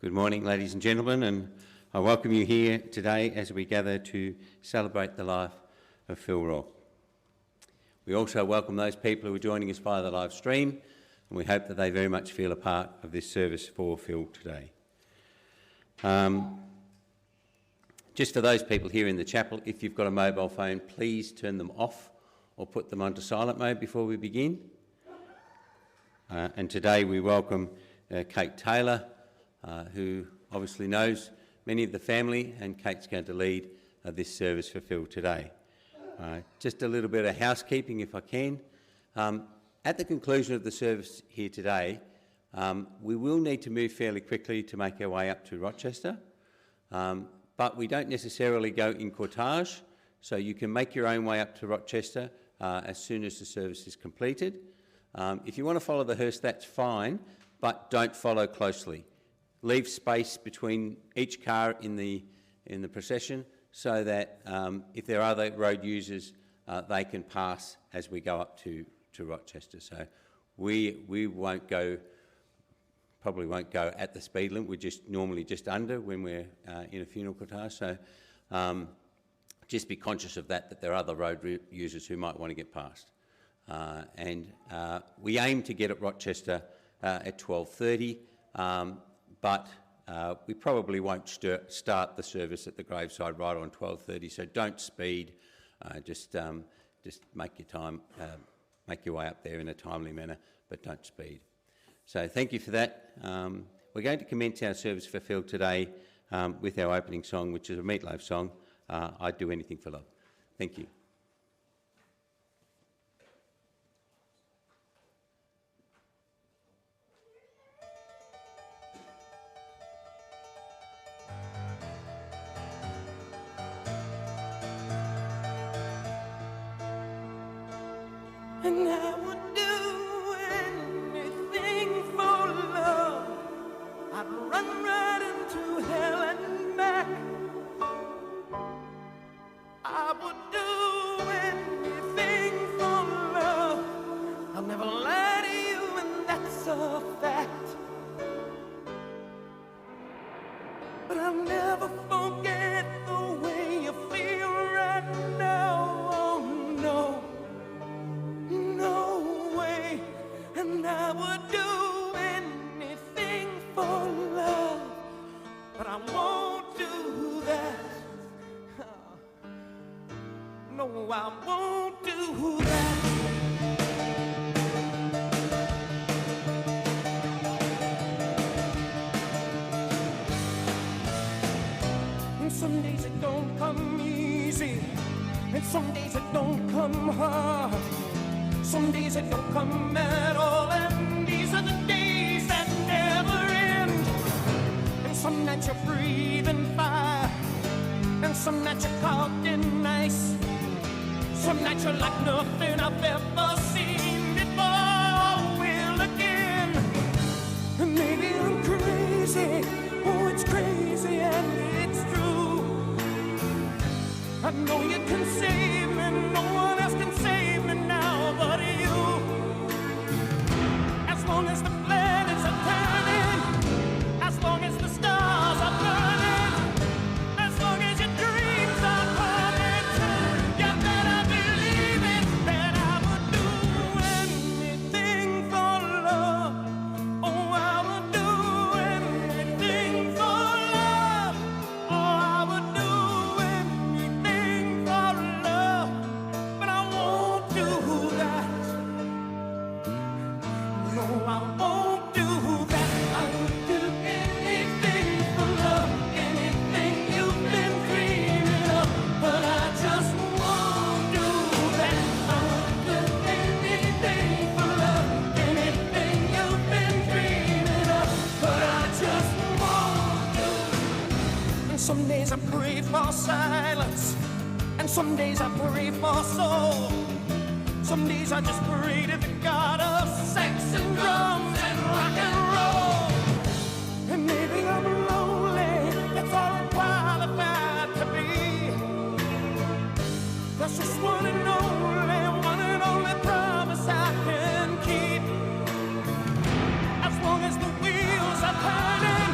Good morning, ladies and gentlemen, and I welcome you here today as we gather to celebrate the life of Phil Rourke. We also welcome those people who are joining us via the live stream, and we hope that they very much feel a part of this service for Phil today. Just for those people here in the chapel, if you've got a mobile phone, please turn them off or put them onto silent mode before we begin. And today we welcome Kate Taylor, who obviously knows many of the family, and Kate's going to lead this service for Phil today. Just a little bit of housekeeping, if I can. At the conclusion of the service here today, we will need to move fairly quickly to make our way up to Rochester, but we don't necessarily go in cortege, so you can make your own way up to Rochester as soon as the service is completed. If you want to follow the hearse, that's fine, but don't follow closely. Leave space between each car in the procession so that if there are other road users, they can pass as we go up to Rochester. So we probably won't go at the speed limit. We're just normally just under when we're in a funeral cortege. So just be conscious of that there are other road users who might want to get past. And we aim to get at Rochester at 12:30. But we probably won't start the service at the graveside right on 12:30, so don't speed. Just make your way up there in a timely manner, but don't speed. So thank you for that. We're going to commence our service for Phil today with our opening song, which is a Meat Loaf song, I'd Do Anything for Love. Thank you. And I would do anything for love. I'd run right into hell and back. I would do anything for love. I'll never lie to you, and that's a fact. But I'll never forget the way you feel right now. Oh no. No way, and I would do anything for love, but I won't do that. No, I won't do that. And some days it don't come easy, and some days it don't come hard. Some days it don't come at all, and these are the days that never end. And some nights you're breathing fire, and some nights you're caught in ice. Some nights you're like nothing I've ever seen before. Will again. And maybe I'm crazy, oh it's crazy and it's true. I know you can save me, no one else can save me now but you. As long as the planets are turning, as long as the stars are burning, as long as your dreams are coming true, you better believe it, that I would do anything for love. Oh, I would do anything for love. Oh, I would do anything for love, but I won't do that. No, I won't do that. I would do anything for love, anything you've been dreaming of, but I just won't do that. I would do anything for love, anything you've been dreaming of, but I just won't do. And some days I pray for silence, and some days I pray for soul. Some days I just pray to the God of sex and drums and rock and roll. And maybe I'm lonely, that's all I'm qualified to be. That's just one and only promise I can keep. As long as the wheels are turning,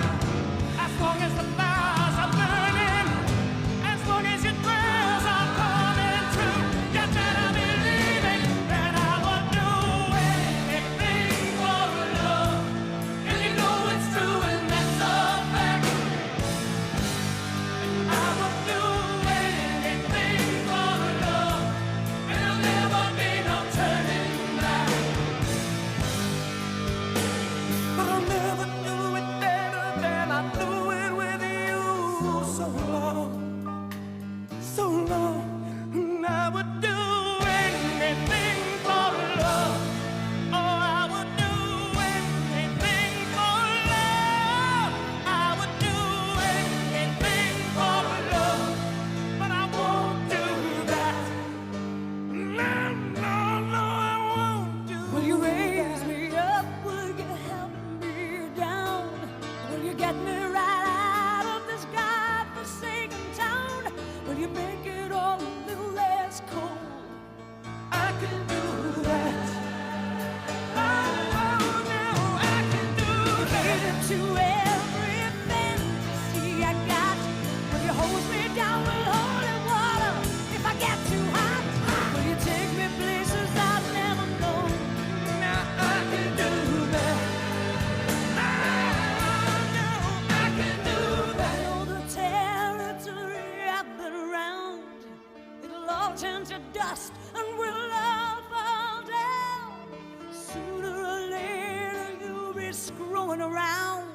turn to dust and we'll all fall down. Sooner or later you'll be screwing around.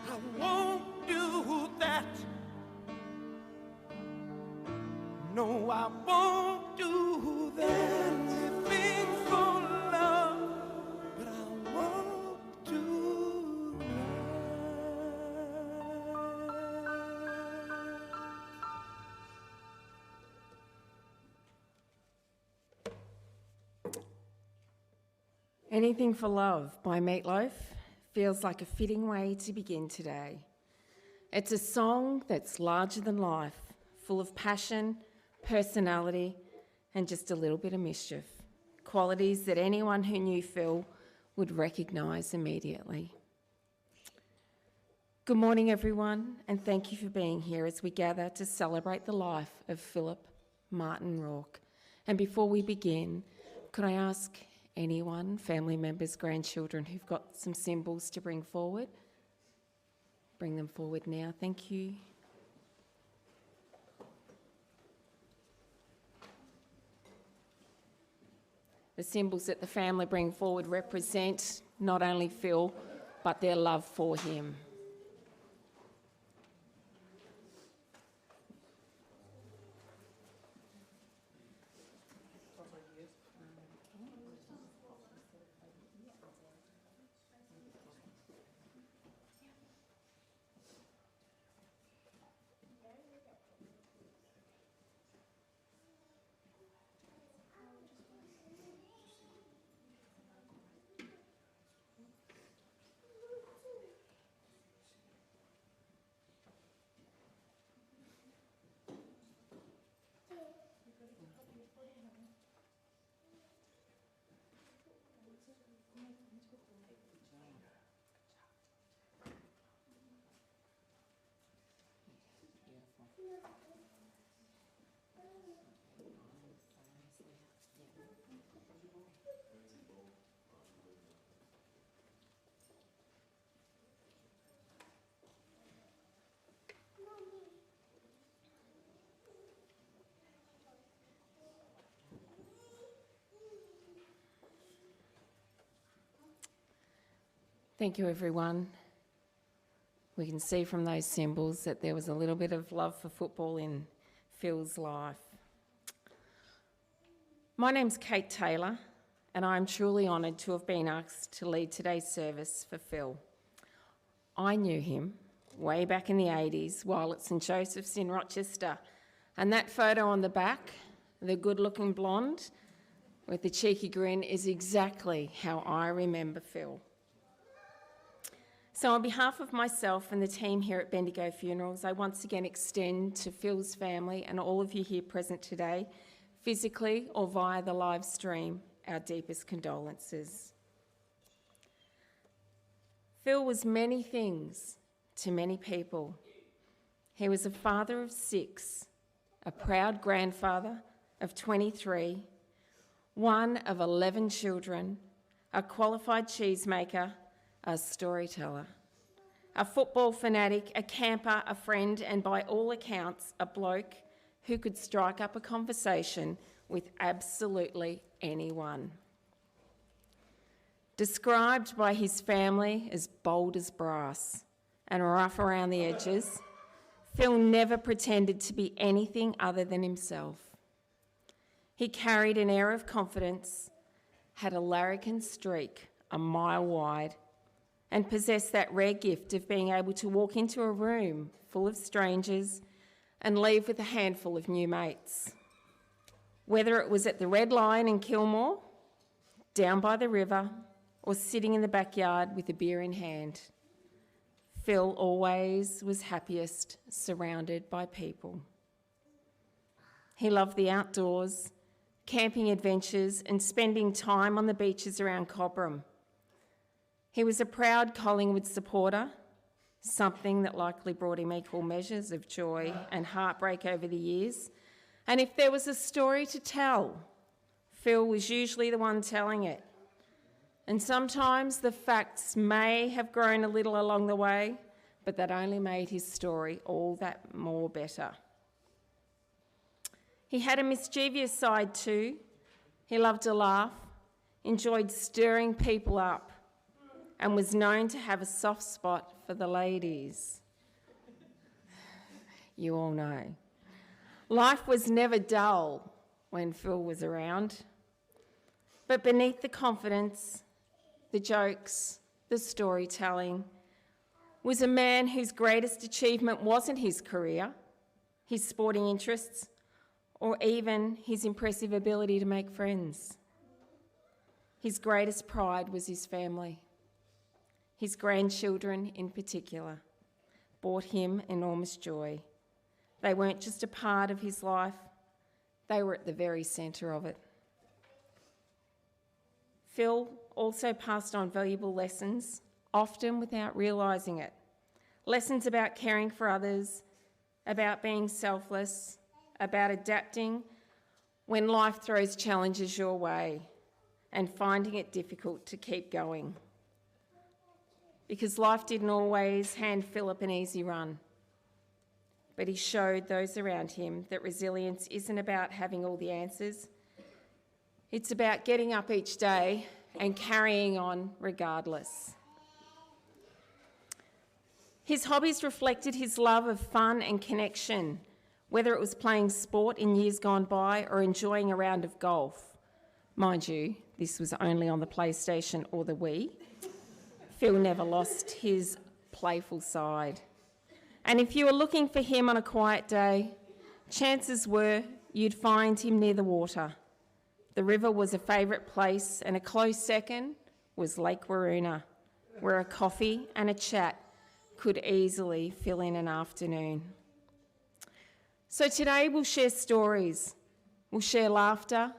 I won't do that. No, I won't do that. Anything for love, but I won't do that. Anything for Love by Meatloaf feels like a fitting way to begin today. It's a song that's larger than life, full of passion, personality, and just a little bit of mischief. Qualities that anyone who knew Phil would recognise immediately. Good morning, everyone, and thank you for being here as we gather to celebrate the life of Philip Martin Rourke. And before we begin, could I ask anyone, family members, grandchildren, who've got some symbols to bring forward? Bring them forward now, thank you. The symbols that the family bring forward represent not only Phil, but their love for him. Thank you, everyone. We can see from those symbols that there was a little bit of love for football in Phil's life. My name's Kate Taylor, and I'm truly honoured to have been asked to lead today's service for Phil. I knew him way back in the 80s while at St Joseph's in Rochester, and that photo on the back, the good-looking blonde with the cheeky grin, is exactly how I remember Phil. So on behalf of myself and the team here at Bendigo Funerals, I once again extend to Phil's family and all of you here present today, physically or via the live stream, our deepest condolences. Phil was many things to many people. He was a father of 6, a proud grandfather of 23, one of 11 children, a qualified cheesemaker, a storyteller, a football fanatic, a camper, a friend, and by all accounts, a bloke who could strike up a conversation with absolutely anyone. Described by his family as bold as brass and rough around the edges, Phil never pretended to be anything other than himself. He carried an air of confidence, had a larrikin streak a mile wide, and possessed that rare gift of being able to walk into a room full of strangers and leave with a handful of new mates. Whether it was at the Red Lion in Kilmore, down by the river, or sitting in the backyard with a beer in hand, Phil always was happiest surrounded by people. He loved the outdoors, camping adventures, and spending time on the beaches around Cobram. He was a proud Collingwood supporter, something that likely brought him equal measures of joy and heartbreak over the years. And if there was a story to tell, Phil was usually the one telling it. And sometimes the facts may have grown a little along the way, but that only made his story all that more better. He had a mischievous side too. He loved to laugh, enjoyed stirring people up, and was known to have a soft spot for the ladies. You all know. Life was never dull when Phil was around, but beneath the confidence, the jokes, the storytelling, was a man whose greatest achievement wasn't his career, his sporting interests, or even his impressive ability to make friends. His greatest pride was his family. His grandchildren, in particular, brought him enormous joy. They weren't just a part of his life, they were at the very centre of it. Phil also passed on valuable lessons, often without realising it. Lessons about caring for others, about being selfless, about adapting when life throws challenges your way and finding it difficult to keep going. Because life didn't always hand Philip an easy run, but he showed those around him that resilience isn't about having all the answers. It's about getting up each day and carrying on regardless. His hobbies reflected his love of fun and connection, whether it was playing sport in years gone by or enjoying a round of golf. Mind you, this was only on the PlayStation or the Wii. Phil never lost his playful side. And if you were looking for him on a quiet day, chances were you'd find him near the water. The river was a favourite place, and a close second was Lake Waroona, where a coffee and a chat could easily fill in an afternoon. So today we'll share stories, we'll share laughter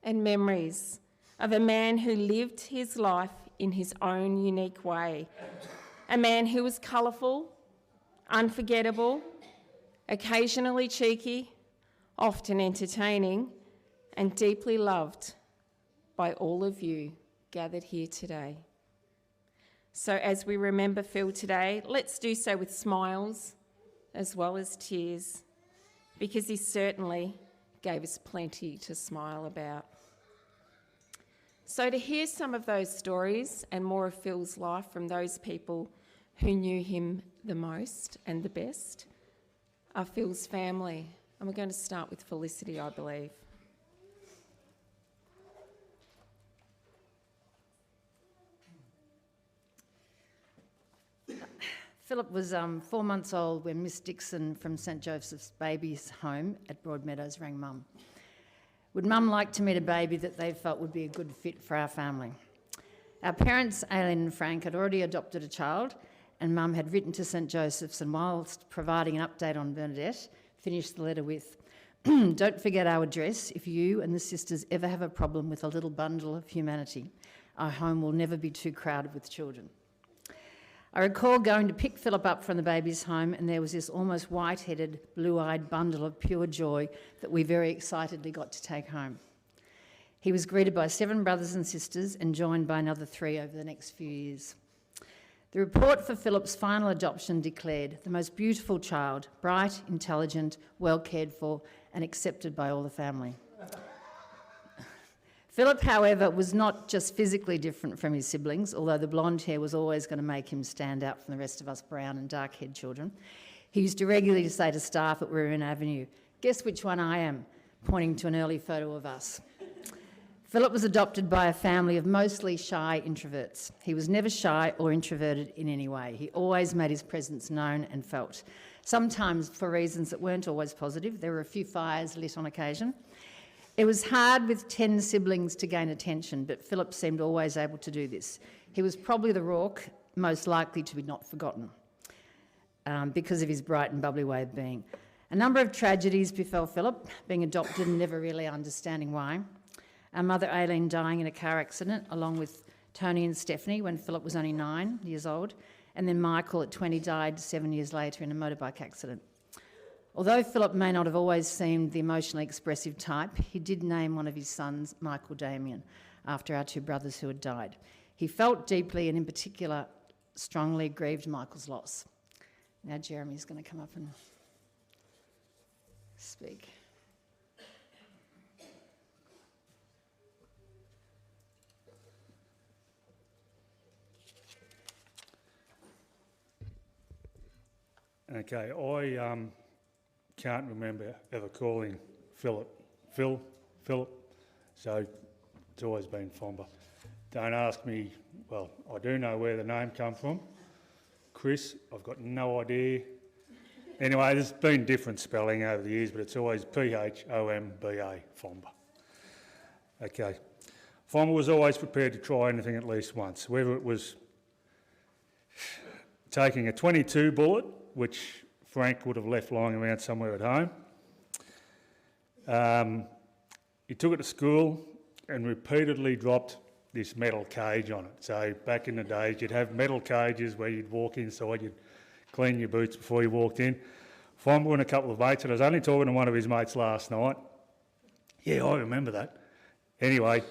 and memories of a man who lived his life in his own unique way, a man who was colourful, unforgettable, occasionally cheeky, often entertaining, and deeply loved by all of you gathered here today. So as we remember Phil today, let's do so with smiles as well as tears, because he certainly gave us plenty to smile about. So to hear some of those stories and more of Phil's life from those people who knew him the most and the best are Phil's family. And we're going to start with Felicity, I believe. Philip was 4 months old when Miss Dixon from St Joseph's Babies Home at Broadmeadows rang Mum. Would Mum like to meet a baby that they felt would be a good fit for our family? Our parents, Aileen and Frank, had already adopted a child, and Mum had written to St Joseph's, and whilst providing an update on Bernadette, finished the letter with, "Don't forget our address if you and the sisters ever have a problem with a little bundle of humanity. Our home will never be too crowded with children." I recall going to pick Philip up from the baby's home, and there was this almost white-headed, blue-eyed bundle of pure joy that we very excitedly got to take home. He was greeted by 7 brothers and sisters and joined by another 3 over the next few years. The report for Philip's final adoption declared the most beautiful child, bright, intelligent, well cared for, and accepted by all the family. Philip, however, was not just physically different from his siblings, although the blonde hair was always going to make him stand out from the rest of us brown and dark-haired children. He used to regularly say to staff at Waroona Avenue, "Guess which one I am," pointing to an early photo of us. Philip was adopted by a family of mostly shy introverts. He was never shy or introverted in any way. He always made his presence known and felt, sometimes for reasons that weren't always positive. There were a few fires lit on occasion. It was hard with 10 siblings to gain attention, but Philip seemed always able to do this. He was probably the Rourke most likely to be not forgotten because of his bright and bubbly way of being. A number of tragedies befell Philip, being adopted and never really understanding why. Our mother Aileen dying in a car accident, along with Tony and Stephanie when Philip was only 9 years old, and then Michael at 20 died 7 years later in a motorbike accident. Although Philip may not have always seemed the emotionally expressive type, he did name one of his sons Michael Damien, after our 2 brothers who had died. He felt deeply and in particular strongly grieved Michael's loss. Now Jeremy's going to come up and speak. Okay, I can't remember ever calling Philip Philip, so it's always been Fomba. Don't ask me, well, I do know where the name come from. Chris, I've got no idea. Anyway, there's been different spelling over the years, but it's always Phomba, Fomba. Okay. Fomba was always prepared to try anything at least once, whether it was taking a .22 bullet, which Frank would have left lying around somewhere at home. He took it to school and repeatedly dropped this metal cage on it. So back in the days, you'd have metal cages where you'd walk inside, you'd clean your boots before you walked in. Fomba and a couple of mates, and I was only talking to one of his mates last night. Yeah, I remember that. Anyway,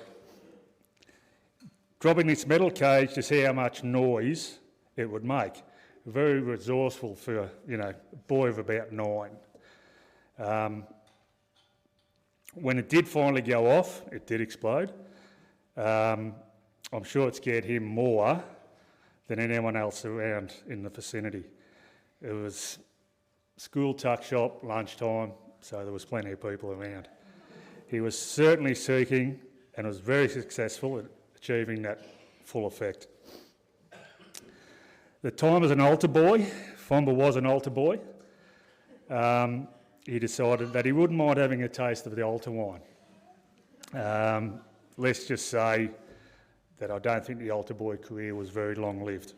dropping this metal cage to see how much noise it would make. Very resourceful for a boy of about 9. When it did finally go off, it did explode. I'm sure it scared him more than anyone else around in the vicinity. It was school tuck shop, lunchtime, so there was plenty of people around. He was certainly seeking and was very successful at achieving that full effect. The time as an altar boy, Fomba was an altar boy, he decided that he wouldn't mind having a taste of the altar wine. Let's just say that I don't think the altar boy career was very long-lived.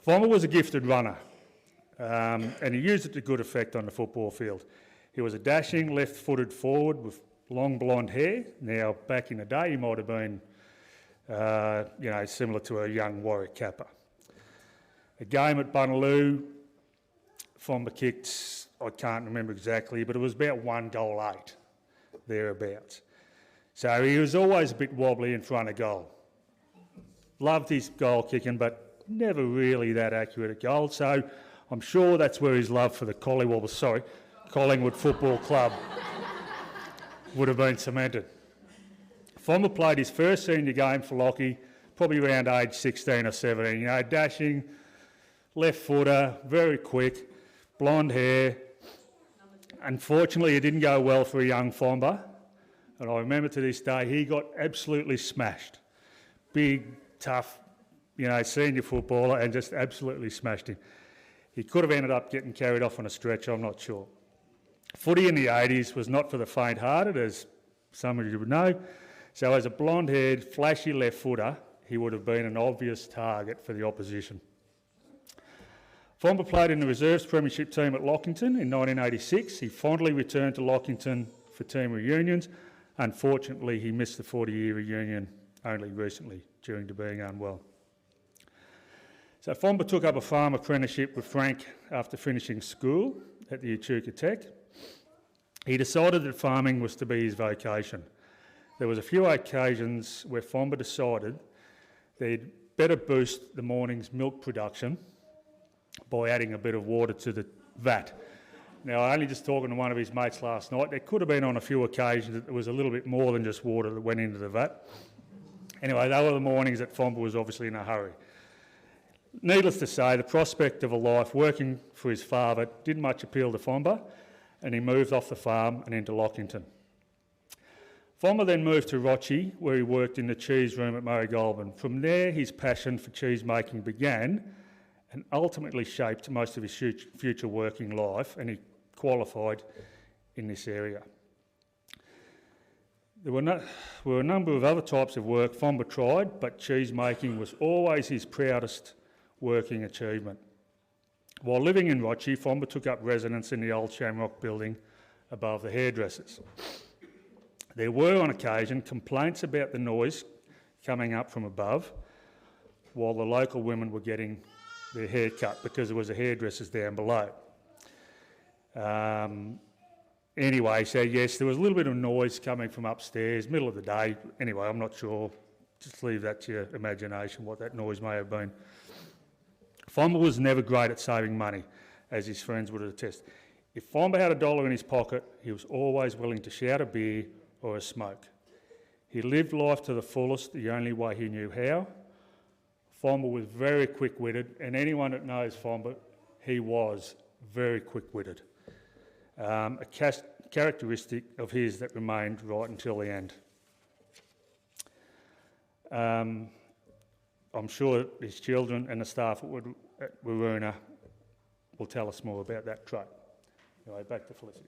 Fomba was a gifted runner, and he used it to good effect on the football field. He was a dashing left-footed forward with long blonde hair. Now, back in the day, he might have been similar to a young Warwick Kappa. A game at Bunaloo, Fomba kicked, I can't remember exactly, but it was about 1 goal 8, thereabouts. So he was always a bit wobbly in front of goal. Loved his goal kicking, but never really that accurate at goal. So I'm sure that's where his love for the Collingwood Football Club would have been cemented. Fomba played his first senior game for Lockie, probably around age 16 or 17. Dashing, left footer, very quick, blonde hair. Unfortunately, it didn't go well for a young Fomba. And I remember to this day, he got absolutely smashed. Big, tough, senior footballer, and just absolutely smashed him. He could have ended up getting carried off on a stretcher, I'm not sure. Footy in the 80s was not for the faint-hearted, as some of you would know. So as a blonde-haired, flashy left footer, he would have been an obvious target for the opposition. Fomba played in the reserves premiership team at Lockington in 1986. He fondly returned to Lockington for team reunions. Unfortunately, he missed the 40-year reunion only recently due to being unwell. So Fomba took up a farm apprenticeship with Frank after finishing school at the Echuca Tech. He decided that farming was to be his vocation. There was a few occasions where Fomba decided they'd better boost the morning's milk production by adding a bit of water to the vat. Now, I only just talking to one of his mates last night, there could have been on a few occasions that there was a little bit more than just water that went into the vat. Anyway, they were the mornings that Fomba was obviously in a hurry. Needless to say, the prospect of a life working for his father didn't much appeal to Fomba, and he moved off the farm and into Lockington. Fomba then moved to Rochie, where he worked in the cheese room at Murray Goulburn. From there, his passion for cheese making began and ultimately shaped most of his future working life, and he qualified in this area. There were a number of other types of work Fomba tried, but cheese making was always his proudest working achievement. While living in Rochie, Fomba took up residence in the old Shamrock building above the hairdressers. There were on occasion complaints about the noise coming up from above, while the local women were getting their hair cut because there was a hairdresser's down below. Anyway, so yes, there was a little bit of noise coming from upstairs, middle of the day. Anyway, I'm not sure. Just leave that to your imagination, what that noise may have been. Fomba was never great at saving money, as his friends would attest. If Fomba had $1 in his pocket, he was always willing to shout a beer or a smoke. He lived life to the fullest, the only way he knew how. Fomba was very quick-witted, and anyone that knows Fomba, he was very quick-witted, a characteristic of his that remained right until the end. I'm sure his children and the staff at Waroona will tell us more about that trait. Anyway, back to Felicity.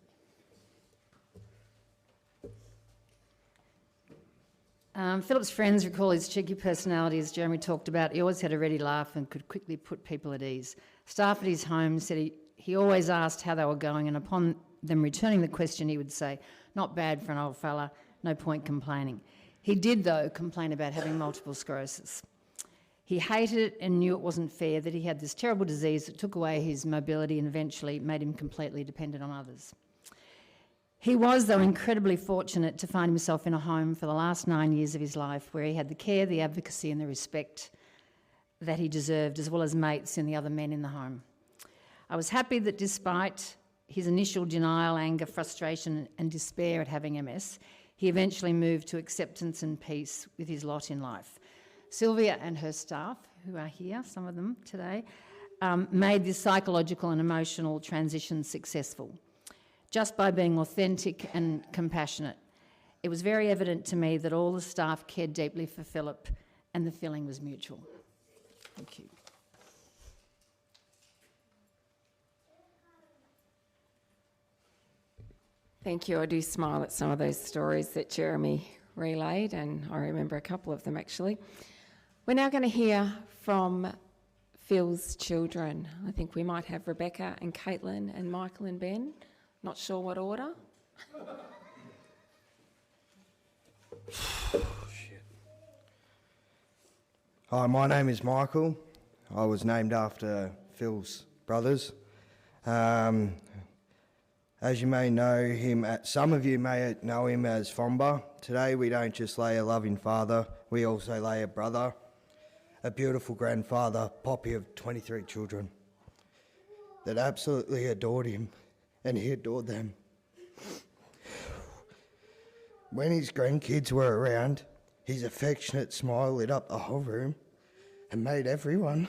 Philip's friends recall his cheeky personality, as Jeremy talked about. He always had a ready laugh and could quickly put people at ease. Staff at his home said he always asked how they were going, and upon them returning the question, he would say, "Not bad for an old fella, no point complaining." He did, though, complain about having multiple sclerosis. He hated it and knew it wasn't fair that he had this terrible disease that took away his mobility and eventually made him completely dependent on others. He was, though, incredibly fortunate to find himself in a home for the last 9 years of his life where he had the care, the advocacy and the respect that he deserved, as well as mates and the other men in the home. I was happy that despite his initial denial, anger, frustration and despair at having MS, he eventually moved to acceptance and peace with his lot in life. Sylvia and her staff, who are here, some of them today, made this psychological and emotional transition successful, just by being authentic and compassionate. It was very evident to me that all the staff cared deeply for Philip and the feeling was mutual. Thank you. Thank you. I do smile at some of those stories that Jeremy relayed, and I remember a couple of them actually. We're now going to hear from Phil's children. I think we might have Rebecca and Caitlin and Michael and Ben. Not sure what order. Hi, my name is Michael. I was named after Phil's brothers. As you may know him, some of you may know him as Fomba. Today we don't just lay a loving father, we also lay a brother, a beautiful grandfather, Poppy of 23 children, that absolutely adored him and he adored them. When his grandkids were around, his affectionate smile lit up the whole room and made everyone,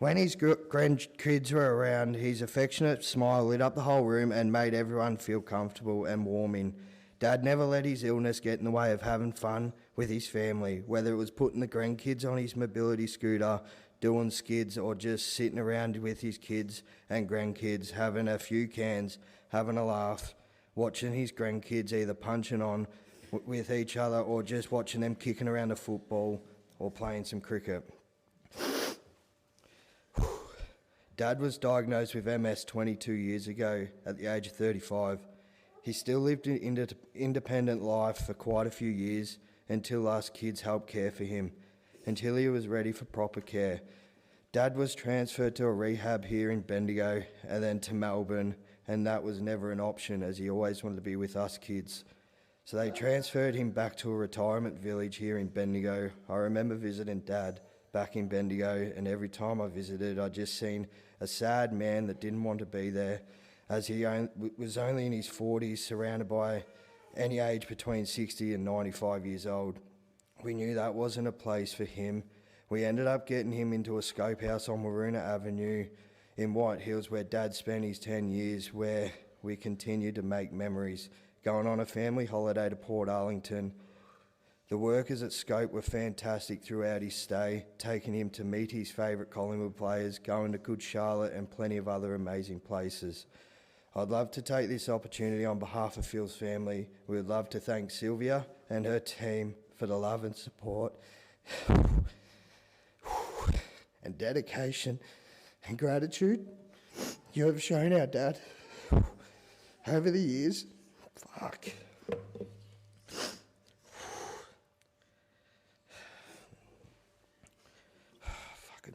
When his grandkids were around, his affectionate smile lit up the whole room and made everyone feel comfortable and warming. Dad never let his illness get in the way of having fun with his family, whether it was putting the grandkids on his mobility scooter, doing skids, or just sitting around with his kids and grandkids, having a few cans, having a laugh, watching his grandkids either punching on with each other or just watching them kicking around a football or playing some cricket. Dad was diagnosed with MS 22 years ago at the age of 35. He still lived an independent life for quite a few years until us kids helped care for him, until he was ready for proper care. Dad was transferred to a rehab here in Bendigo and then to Melbourne, and that was never an option as he always wanted to be with us kids. So they transferred him back to a retirement village here in Bendigo. I remember visiting Dad back in Bendigo, and every time I visited I just seen a sad man that didn't want to be there, as he was only in his 40s, surrounded by any age between 60 and 95 years old. We knew that wasn't a place for him. We ended up getting him into a scope house on Waroona Avenue in White Hills, where Dad spent his 10 years, where we continued to make memories, going on a family holiday to Port Arlington. The workers at Scope were fantastic throughout his stay, taking him to meet his favourite Collingwood players, going to Good Charlotte and plenty of other amazing places. I'd love to take this opportunity on behalf of Phil's family. We would love to thank Sylvia and her team for the love and support and dedication and gratitude you have shown our dad over the years. I'm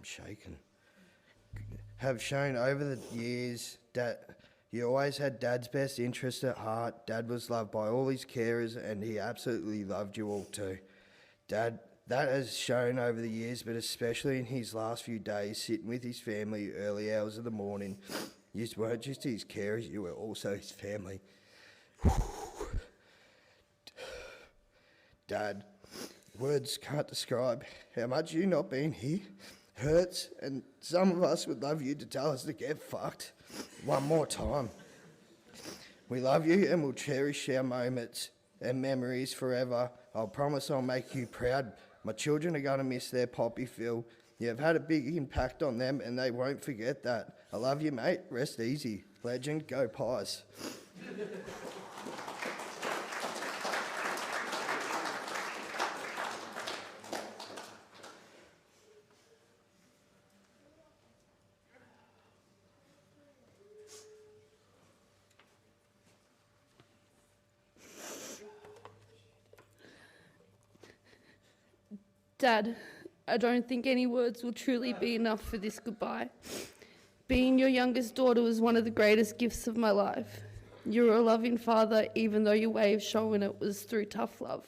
shaking. Have shown over the years that you always had Dad's best interest at heart. Dad was loved by all his carers and he absolutely loved you all too. Dad, that has shown over the years, but especially in his last few days sitting with his family early hours of the morning. You weren't just his carers, you were also his family. Dad, Words can't describe how much you not being here hurts, and some of us would love you to tell us to get fucked one more time. We love you and will cherish our moments and memories forever. I'll promise I'll make you proud. My children are going to miss their Poppy Phil. You have had a big impact on them and they won't forget that. I love you, mate. Rest easy. Legend, go Pies. Dad, I don't think any words will truly be enough for this goodbye. Being your youngest daughter was one of the greatest gifts of my life. You were a loving father, even though your way of showing it was through tough love.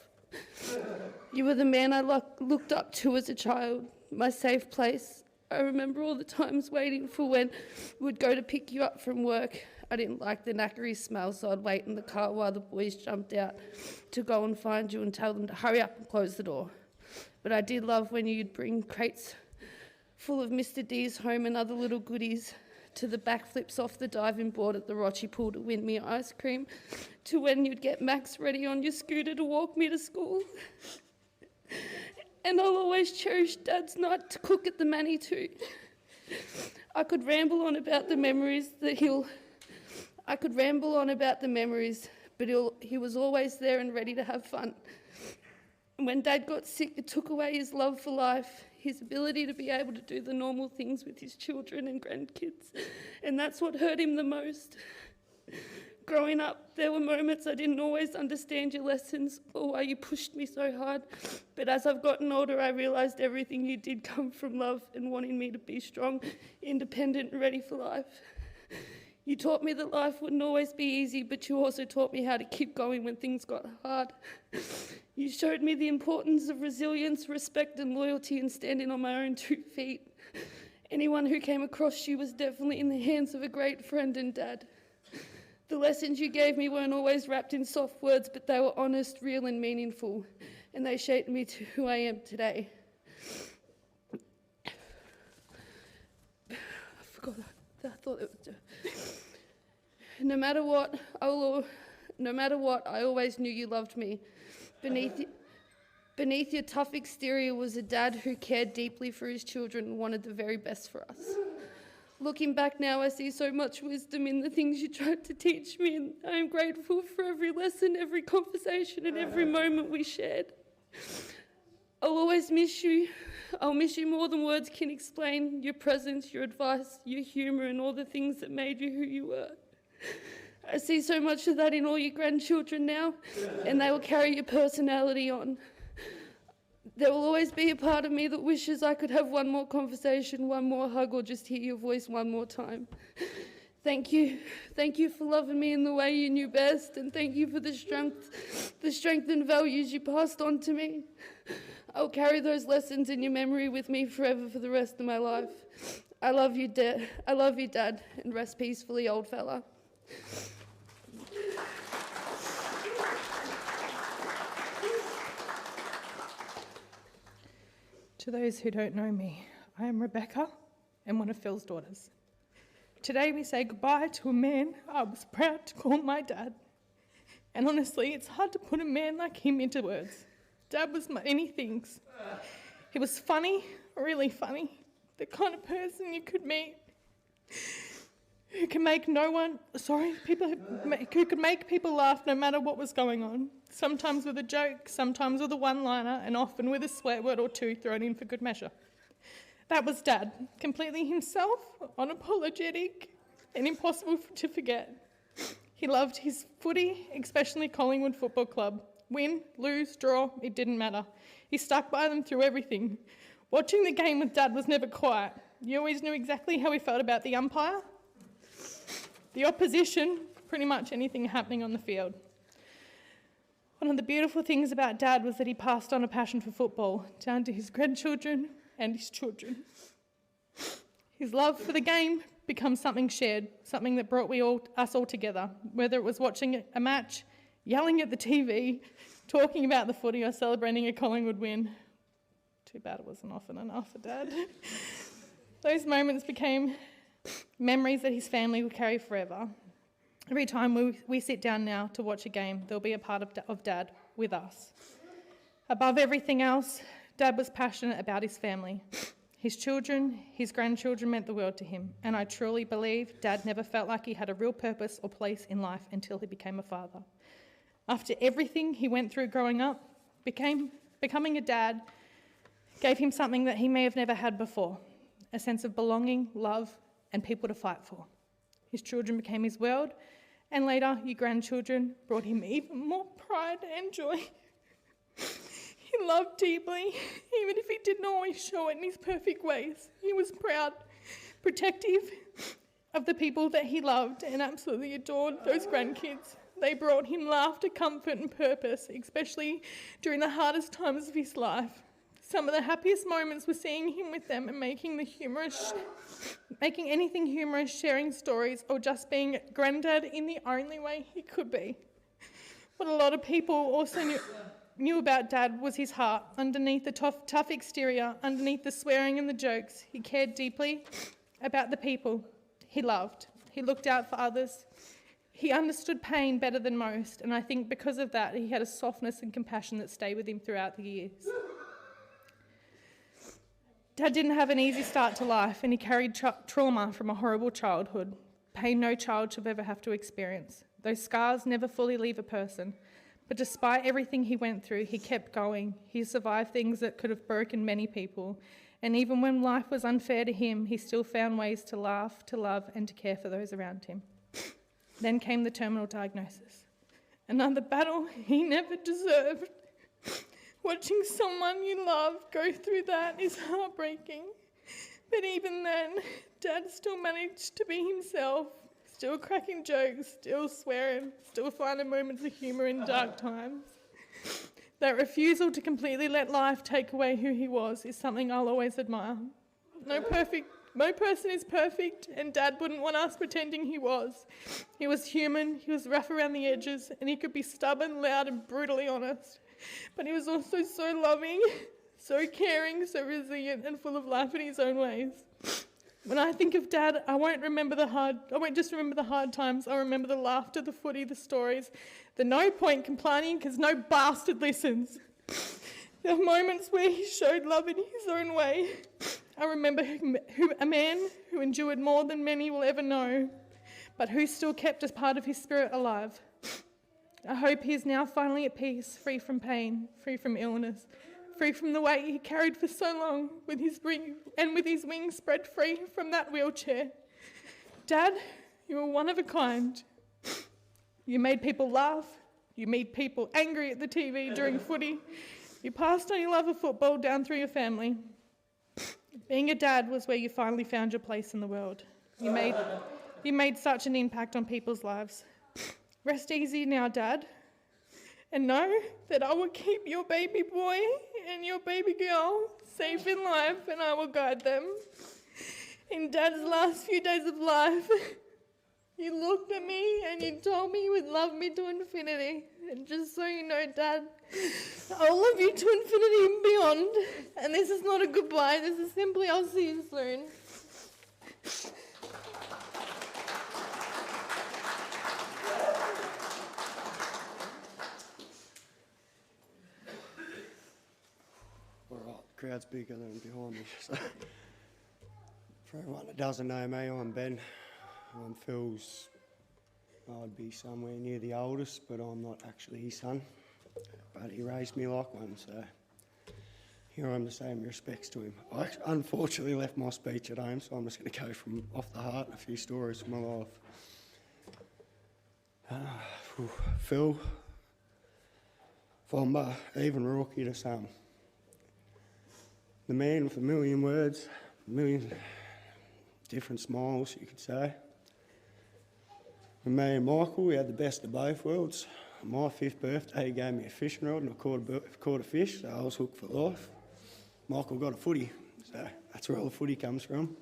You were the man I looked up to as a child, my safe place. I remember all the times waiting for when we'd go to pick you up from work. I didn't like the knackery smell, so I'd wait in the car while the boys jumped out to go and find you and tell them to hurry up and close the door. But I did love when you'd bring crates full of Mr. D's home and other little goodies, to the backflips off the diving board at the Rochie pool to win me ice cream, to when you'd get Max ready on your scooter to walk me to school. And I'll always cherish Dad's night to cook at the Manny too. I could ramble on about the memories, but he was always there and ready to have fun. When Dad got sick, it took away his love for life, his ability to be able to do the normal things with his children and grandkids, and that's what hurt him the most. Growing up, there were moments I didn't always understand your lessons or why you pushed me so hard, but as I've gotten older, I realised everything you did come from love and wanting me to be strong, independent and ready for life. You taught me that life wouldn't always be easy, but you also taught me how to keep going when things got hard. You showed me the importance of resilience, respect and loyalty and standing on my own 2 feet. Anyone who came across you was definitely in the hands of a great friend and dad. The lessons you gave me weren't always wrapped in soft words, but they were honest, real and meaningful, and they shaped me to who I am today. I forgot that. I thought it was... No matter what, I always knew you loved me. Beneath your tough exterior was a dad who cared deeply for his children and wanted the very best for us. Looking back now, I see so much wisdom in the things you tried to teach me, and I am grateful for every lesson, every conversation, and every moment we shared. I'll always miss you. I'll miss you more than words can explain, your presence, your advice, your humour, and all the things that made you who you were. I see so much of that in all your grandchildren now, and they will carry your personality on. There will always be a part of me that wishes I could have one more conversation, one more hug, or just hear your voice one more time. Thank you. Thank you for loving me in the way you knew best, and thank you for the strength and values you passed on to me. I'll carry those lessons in your memory with me forever for the rest of my life. I love you, Dad. I love you, Dad, and rest peacefully, old fella. To those who don't know me, I am Rebecca and one of Phil's daughters. Today we say goodbye to a man I was proud to call my dad. And honestly, it's hard to put a man like him into words. Dad was many things. He was funny, really funny, the kind of person you could meet who could make people laugh no matter what was going on, sometimes with a joke, sometimes with a one-liner, and often with a swear word or two thrown in for good measure. That was Dad, completely himself, unapologetic, and impossible to forget. He loved his footy, especially Collingwood Football Club. Win, lose, draw, it didn't matter. He stuck by them through everything. Watching the game with Dad was never quiet. You always knew exactly how he felt about the umpire, the opposition, pretty much anything happening on the field. One of the beautiful things about Dad was that he passed on a passion for football down to his grandchildren and his children. His love for the game becomes something shared, something that brought us all together, whether it was watching a match, yelling at the TV, talking about the footy or celebrating a Collingwood win. Too bad it wasn't often enough for Dad. Those moments became memories that his family will carry forever. Every time we sit down now to watch a game, there'll be a part of Dad with us. Above everything else, Dad was passionate about his family. His children, his grandchildren meant the world to him, and I truly believe Dad never felt like he had a real purpose or place in life until he became a father. After everything he went through growing up, becoming a dad gave him something that he may have never had before, a sense of belonging, love, and people to fight for. His children became his world, and later, your grandchildren brought him even more pride and joy. He loved deeply, even if he didn't always show it in his perfect ways. He was proud, protective of the people that he loved, and absolutely adored those grandkids. They brought him laughter, comfort, and purpose, especially during the hardest times of his life. Some of the happiest moments were seeing him with them and making anything humorous, sharing stories, or just being granddad in the only way he could be. What a lot of people also knew about Dad was his heart. Underneath the tough exterior, underneath the swearing and the jokes, he cared deeply about the people he loved. He looked out for others. He understood pain better than most, and I think because of that, he had a softness and compassion that stayed with him throughout the years. Dad didn't have an easy start to life, and he carried trauma from a horrible childhood, pain no child should ever have to experience. Those scars never fully leave a person, but despite everything he went through, he kept going. He survived things that could have broken many people, and even when life was unfair to him, he still found ways to laugh, to love, and to care for those around him. Then came the terminal diagnosis. Another battle he never deserved. Watching someone you love go through that is heartbreaking. But even then, Dad still managed to be himself, still cracking jokes, still swearing, still finding moments of humour in dark times. That refusal to completely let life take away who he was is something I'll always admire. No person is perfect, and Dad wouldn't want us pretending he was. He was human, he was rough around the edges, and he could be stubborn, loud, and brutally honest. But he was also so loving, so caring, so resilient, and full of life in his own ways. When I think of Dad, I won't just remember the hard times. I'll remember the laughter, the footy, the stories, the no point complaining because no bastard listens. The moments where he showed love in his own way. I remember a man who endured more than many will ever know, but who still kept a part of his spirit alive. I hope he is now finally at peace, free from pain, free from illness, free from the weight he carried for so long, with his wings spread free from that wheelchair. Dad, you were one of a kind. You made people laugh. You made people angry at the TV during footy. You passed on your love of football down through your family. Being a dad was where you finally found your place in the world. You made such an impact on people's lives. Rest easy now, Dad, and know that I will keep your baby boy and your baby girl safe in life, and I will guide them. In Dad's last few days of life, you looked at me and you told me you would love me to infinity. And just so you know, Dad, I'll love you to infinity and beyond. And this is not a goodbye, this is simply I'll see you soon. All right, the crowd's bigger than behind me. So, for everyone that doesn't know me, I'm Ben. I'm Phil's, I'd be somewhere near the oldest, but I'm not actually his son. But he raised me like one, so here I am to say my respects to him. I unfortunately left my speech at home, so I'm just going to go from off the heart, a few stories from my life. Phil, Fomba, even Rocky to some. The man with a million words, a million different smiles, you could say. With me and Michael, we had the best of both worlds. On my 5th birthday, he gave me a fishing rod and I caught a fish, so I was hooked for life. Michael got a footy, so that's where all the footy comes from.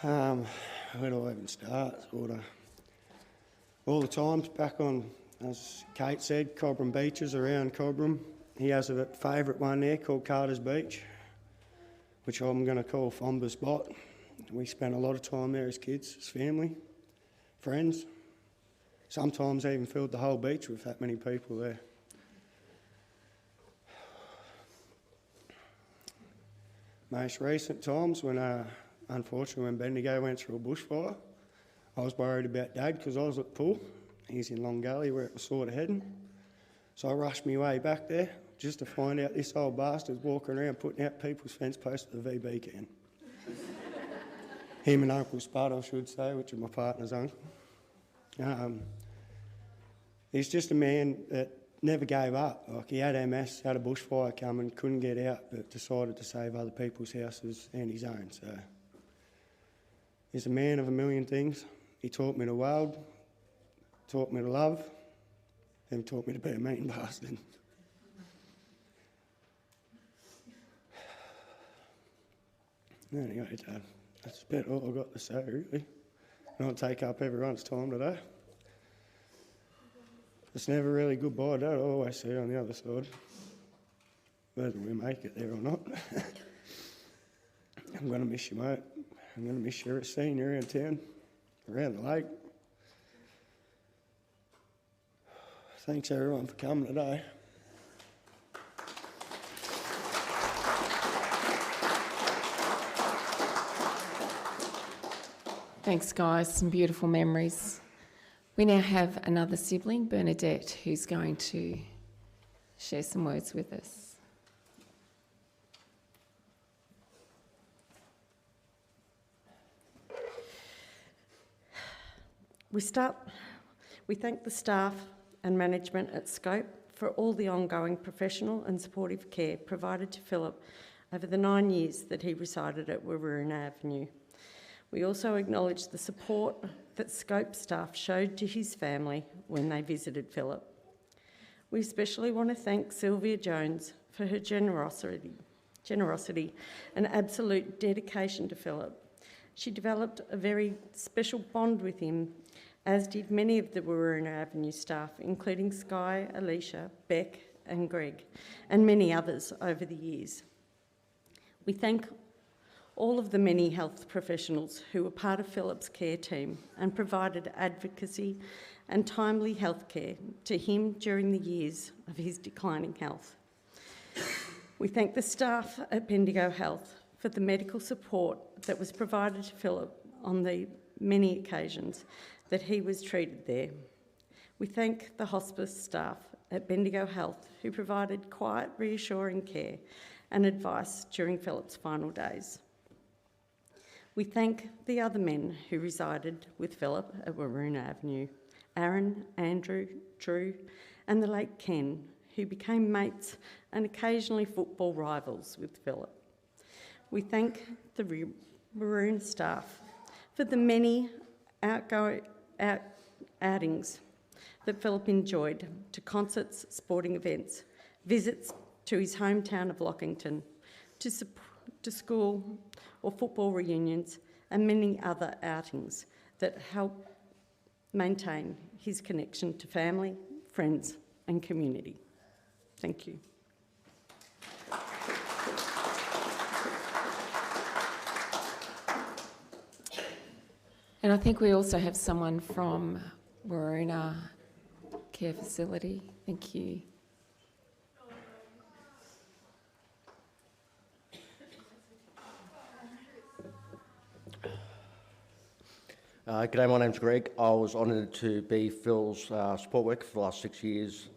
Where do I even start? All the times back on As Kate said, Cobram beaches around Cobram. He has a favourite one there called Carter's Beach, which I'm going to call Fomba Spot. We spent a lot of time there as kids, as family, friends. Sometimes even filled the whole beach with that many people there. Most recent times when, unfortunately, when Bendigo went through a bushfire, I was worried about Dad because I was at the pool. He's in Long Gully where it was sort of heading. So I rushed my way back there just to find out this old bastard's walking around putting out people's fence posts with a VB can. Him and Uncle Spud, I should say, which is my partner's uncle. He's just a man that never gave up. Like, he had MS, had a bushfire coming, couldn't get out, but decided to save other people's houses and his own. So he's a man of a million things. He taught me to weld, taught me to love, and taught me to be a mean bastard. Anyway, Dad, that's about all I've got to say, really. I don't take up everyone's time today. It's never really goodbye, Dad. I always see you on the other side, whether we make it there or not. I'm going to miss you, mate. I'm going to miss you seeing you around town, around the lake. Thanks, everyone, for coming today. Thanks, guys. Some beautiful memories. We now have another sibling, Bernadette, who's going to share some words with us. We thank the staff and management at Scope for all the ongoing professional and supportive care provided to Philip over the 9 years that he resided at Waroona Avenue. We also acknowledge the support that Scope staff showed to his family when they visited Philip. We especially want to thank Sylvia Jones for her generosity and absolute dedication to Philip. She developed a very special bond with him, as did many of the Waroona Avenue staff, including Sky, Alicia, Beck and Greg, and many others over the years. We thank all of the many health professionals who were part of Philip's care team and provided advocacy and timely health care to him during the years of his declining health. We thank the staff at Bendigo Health for the medical support that was provided to Philip on the many occasions that he was treated there. We thank the hospice staff at Bendigo Health who provided quiet, reassuring care and advice during Philip's final days. We thank the other men who resided with Philip at Waroona Avenue, Aaron, Andrew, Drew, and the late Ken, who became mates and occasionally football rivals with Philip. We thank the Waroona staff for the many outings that Philip enjoyed, to concerts, sporting events, visits to his hometown of Lockington, to school or football reunions, and many other outings that help maintain his connection to family, friends and community. Thank you. And I think we also have someone from Waroona Care Facility. Thank you. G'day, my name's Greg. I was honoured to be Phil's support worker for the last 6 years.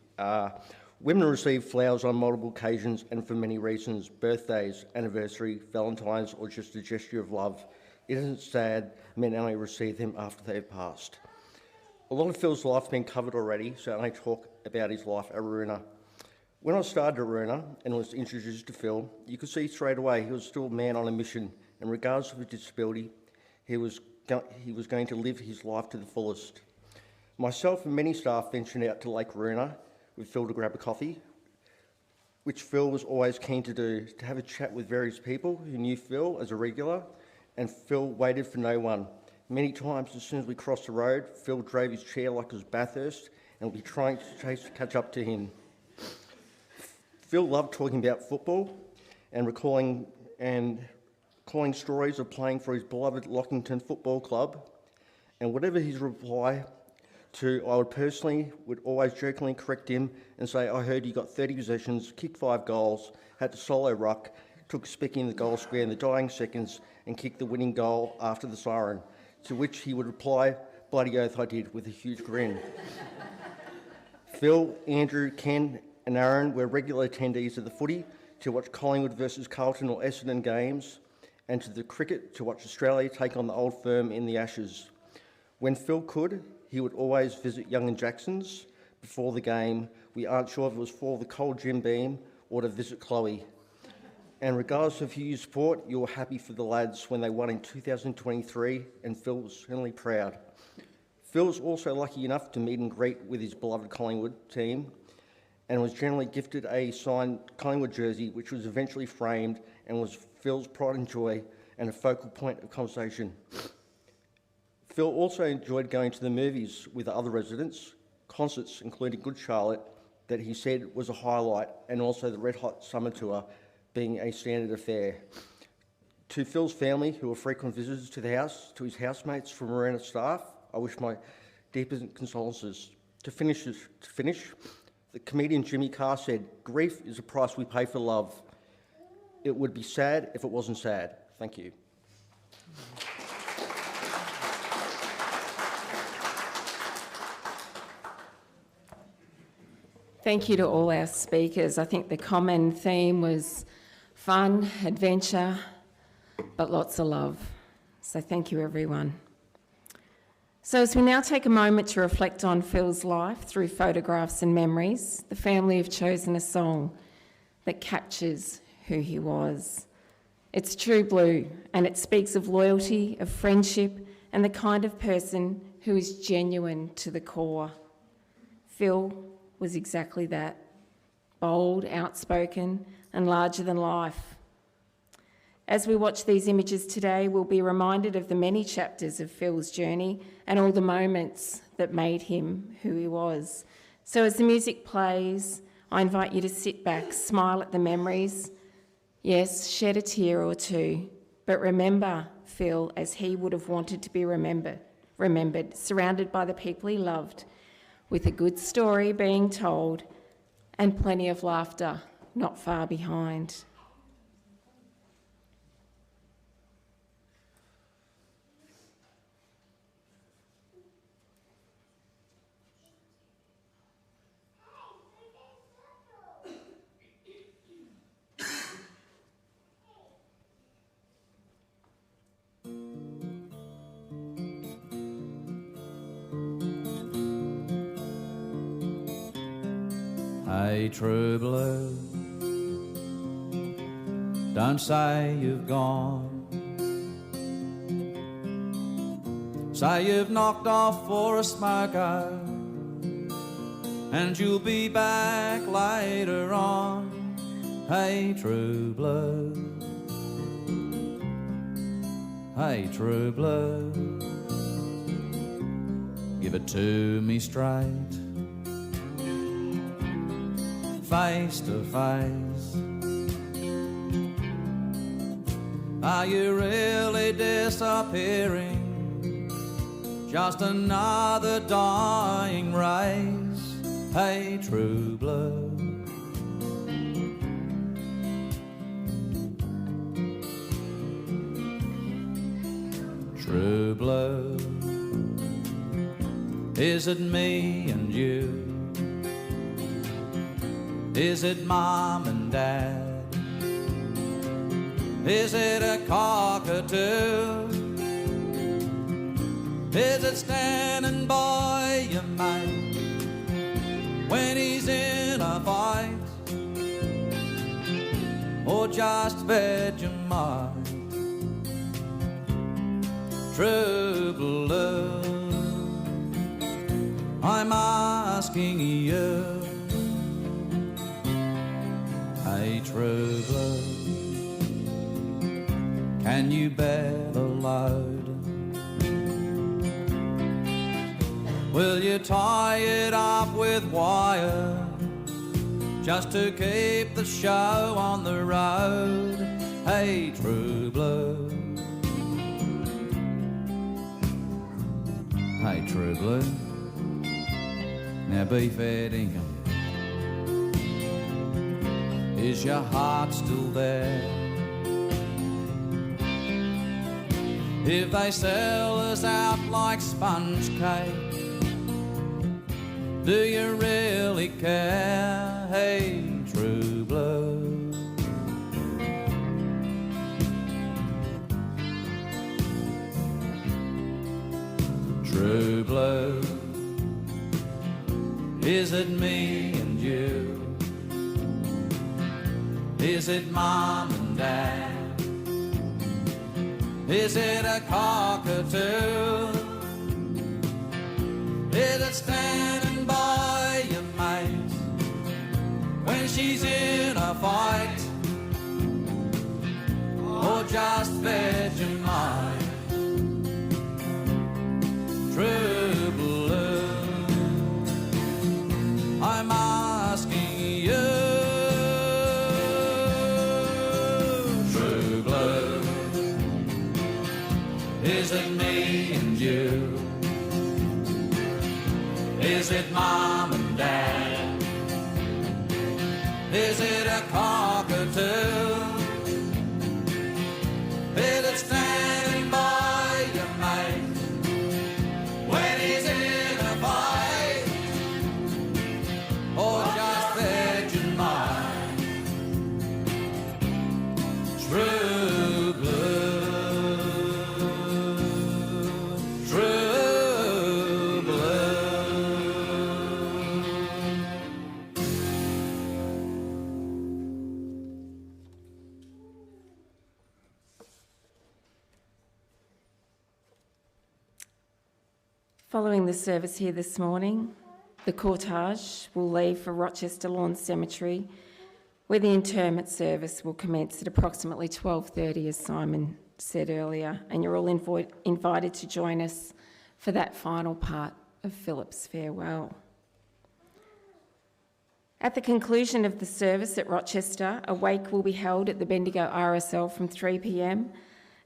Women receive flowers on multiple occasions and for many reasons: birthdays, anniversary, Valentine's, or just a gesture of love. It isn't sad men only receive them after they've passed. A lot of Phil's life has been covered already, so I only talk about his life at Waroona. When I started at Waroona and was introduced to Phil, you could see straight away he was still a man on a mission, and regardless of his disability, he was going to live his life to the fullest. Myself and many staff ventured out to Lake Waroona with Phil to grab a coffee, which Phil was always keen to do, to have a chat with various people who knew Phil as a regular, and Phil waited for no one. Many times, as soon as we crossed the road, Phil drove his chair like it was Bathurst and will be trying to catch up to him. Phil loved talking about football and recalling stories of playing for his beloved Lockington Football Club, and whatever his reply to, I would always jokingly correct him and say, I heard you got 30 possessions, kicked 5 goals, had to solo ruck, took a spick in the goal square in the dying seconds and kicked the winning goal after the siren, to which he would reply, bloody oath I did, with a huge grin. Phil, Andrew, Ken and Aaron were regular attendees of the footy to watch Collingwood versus Carlton or Essendon games, and to the cricket to watch Australia take on the Old Firm in the Ashes. When Phil could, he would always visit Young and Jackson's before the game. We aren't sure if it was for the cold Jim Beam or to visit Chloe. And regardless of who you support, you were happy for the lads when they won in 2023, and Phil was certainly proud. Phil was also lucky enough to meet and greet with his beloved Collingwood team, and was generally gifted a signed Collingwood jersey, which was eventually framed and was Phil's pride and joy and a focal point of conversation. Phil also enjoyed going to the movies with other residents, concerts including Good Charlotte, that he said was a highlight, and also the Red Hot Summer Tour being a standard affair. To Phil's family, who were frequent visitors to the house, to his housemates from Marina staff, I wish my deepest condolences. To finish, the comedian Jimmy Carr said, "Grief is a price we pay for love. It would be sad if it wasn't sad." Thank you. Thank you to all our speakers. I think the common theme was fun, adventure, but lots of love. So thank you, everyone. So as we now take a moment to reflect on Phil's life through photographs and memories, the family have chosen a song that captures who he was. It's True Blue, and it speaks of loyalty, of friendship, and the kind of person who is genuine to the core. Phil was exactly that, bold, outspoken, and larger than life. As we watch these images today, we'll be reminded of the many chapters of Phil's journey and all the moments that made him who he was. So as the music plays, I invite you to sit back, smile at the memories, yes, shed a tear or two, but remember Phil as he would have wanted to be remembered, surrounded by the people he loved, with a good story being told and plenty of laughter not far behind. Hey, true blue, don't say you've gone. Say you've knocked off for a smoker and you'll be back later on. Hey, true blue, hey, true blue, give it to me straight, face to face. Are you really disappearing? Just another dying race. Hey, true blue, true blue, is it me and you? Is it mom and dad? Is it a cockatoo? Is it standing by your mate when he's in a fight? Or just Vegemite? True blue, I'm asking you. Hey, true blue, can you bear the load Will you tie it up with wire just to keep the show on the road? Hey, true blue. Hey, true blue. Now be fair dinkum. Is your heart still there? If they sell us out like sponge cake, do you really care? Hey, true blue. True blue. Is it me and you? Is it mom and dad? Is it a cockatoo? Is it standing by your mate when she's in a fight? Or just Vegemite? True blue, I'm asking you. True blue, is it me and you? Is it mom and dad? Is it a cockatoo? Is it standing by your mate when he's in a fight? Or just Vegemite? True blue, true blue. Following the service here this morning, the cortege will leave for Rochester Lawn Cemetery, where the interment service will commence at approximately 12:30, as Simon said earlier, and you're all invited to join us for that final part of Philip's farewell. At the conclusion of the service at Rochester, a wake will be held at the Bendigo RSL from 3 p.m.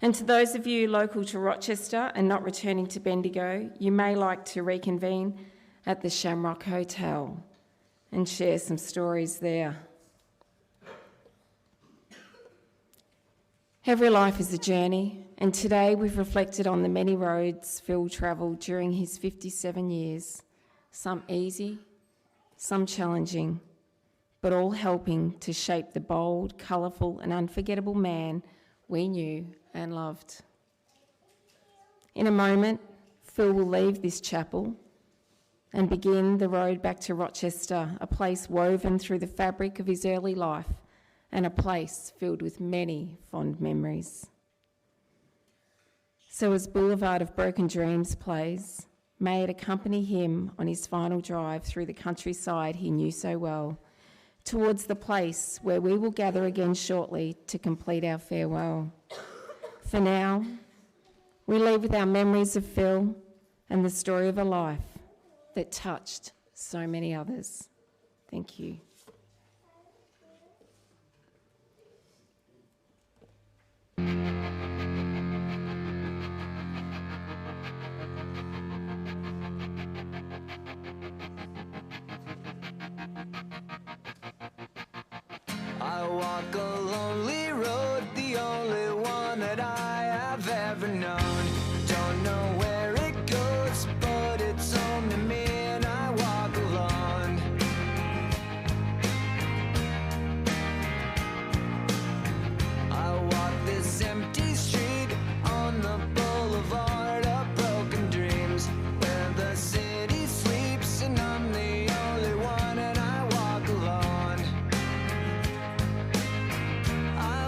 And to those of you local to Rochester and not returning to Bendigo, you may like to reconvene at the Shamrock Hotel and share some stories there. Every life is a journey, and today we've reflected on the many roads Phil travelled during his 57 years, some easy, some challenging, but all helping to shape the bold, colourful and unforgettable man we knew and loved. In a moment, Phil will leave this chapel and begin the road back to Rochester, a place woven through the fabric of his early life and a place filled with many fond memories. So as Boulevard of Broken Dreams plays, may it accompany him on his final drive through the countryside he knew so well, towards the place where we will gather again shortly to complete our farewell. For now, we leave with our memories of Phil and the story of a life that touched so many others. Thank you. I walk a lonely road, the only one that I have ever known. Don't know where it goes, but it's home to me and I walk alone. I walk this empty street on the boulevard of broken dreams, where the city sleeps and I'm the only one and I walk alone. I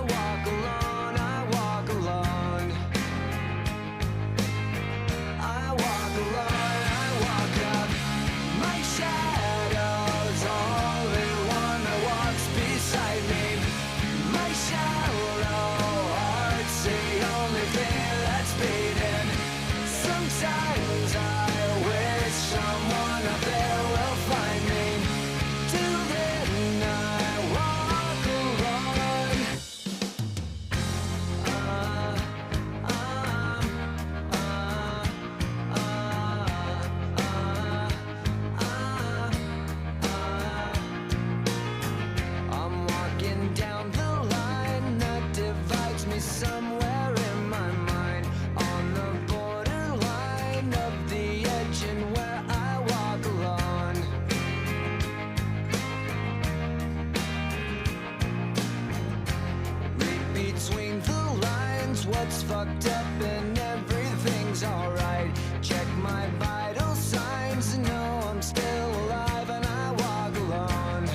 check my vital signs and know I'm still alive, and I walk alone.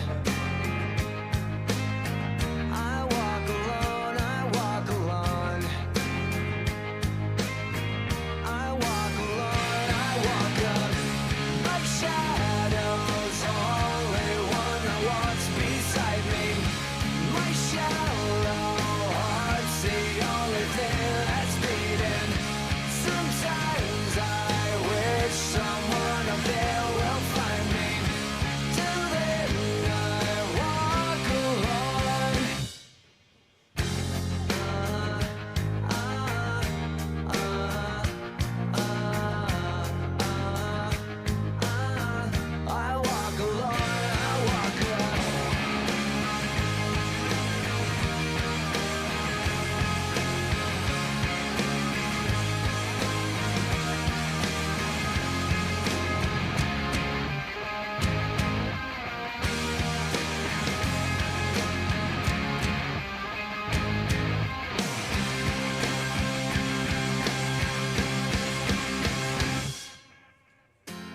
I walk alone, I walk alone. I walk alone, I walk up. My shadow's only one what's beside me. My shallow heart's the only thing that's beating. Sometimes I wish someone up there will find me. Till then I walk alone. I walk alone, I walk alone.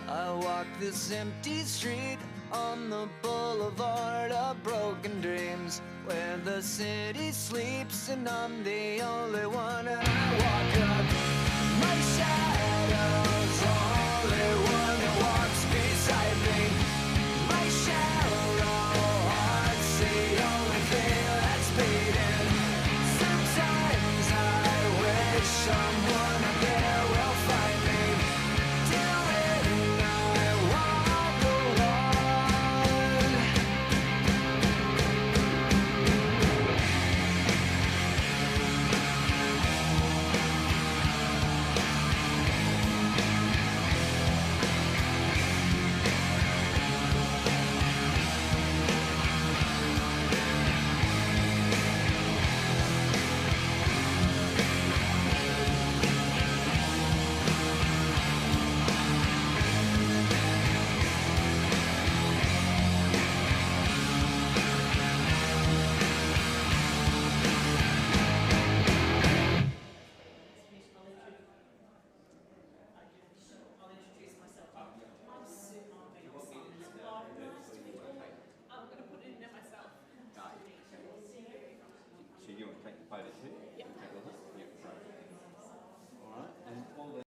I walk this empty street on the boulevard of broken dreams, where the city sleeps and I'm the only one, and I walk up. My shadow